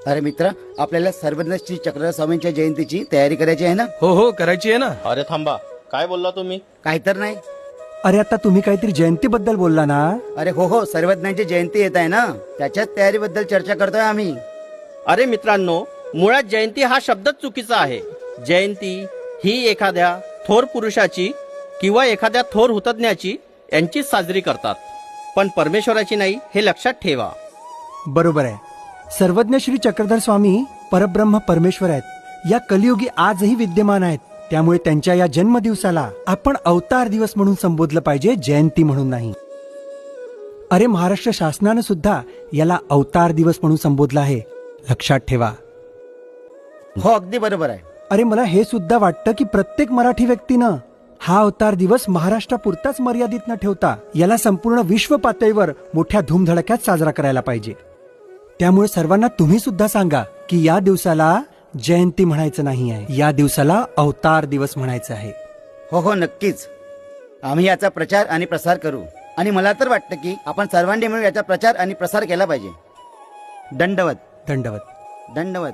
अरे मित्र, आपल्याला सर्वज्ञ श्री चक्रधर स्वामींच्या जयंतीची तयारी करायची आहे ना? हो हो करायची आहे ना. अरे थांबा, काय बोलला तुम्ही? काही तर नाही. अरे आता तुम्ही काहीतरी जयंतीबद्दल बोलला ना. अरे हो, सर्वज्ञांची जयंती येत आहे ना, त्याच्याच तयारीबद्दल चर्चा करतोय आम्ही. अरे मित्रांनो, मुळात जयंती हा शब्दच चुकीचा आहे. जयंती ही एखाद्या थोर पुरुषाची किंवा एखाद्या थोर हुतज्ञाची यांचीच साजरी करतात, पण परमेश्वराची नाही, हे लक्षात ठेवा. बरोबर आहे. सर्वज्ञ श्री चक्रधर स्वामी परब्रह्म परमेश्वर आहेत. या कलियुगी आजही विद्यमान आहेत. त्यामुळे त्यांच्या या जन्मदिवसाला आपण अवतार दिवस म्हणून संबोधलं पाहिजे, जयंती म्हणून नाही. अरे महाराष्ट्र शासनानं सुद्धा याला अवतार दिवस म्हणून संबोधलं आहे, लक्षात ठेवा. हो, अगदी बरोबर आहे. अरे मला हे सुद्धा वाटतं की प्रत्येक मराठी व्यक्तीनं हा अवतार दिवस महाराष्ट्रापुरताच मर्यादित न ठेवता याला संपूर्ण विश्व पातळीवर मोठ्या धूमधडक्यात साजरा करायला पाहिजे. त्यामुळे सर्वांना तुम्ही सुद्धा सांगा की या दिवसाला जयंती म्हणायचं नाही आहे, या दिवसाला अवतार दिवस म्हणायचं आहे. हो, नक्कीच. आम्ही याचा प्रचार आणि प्रसार करू. आणि मला तर वाटतं की आपण सर्वांनी मिळून याचा प्रचार आणि प्रसार केला पाहिजे. दंडवत. धन्यवाद. दंडवत.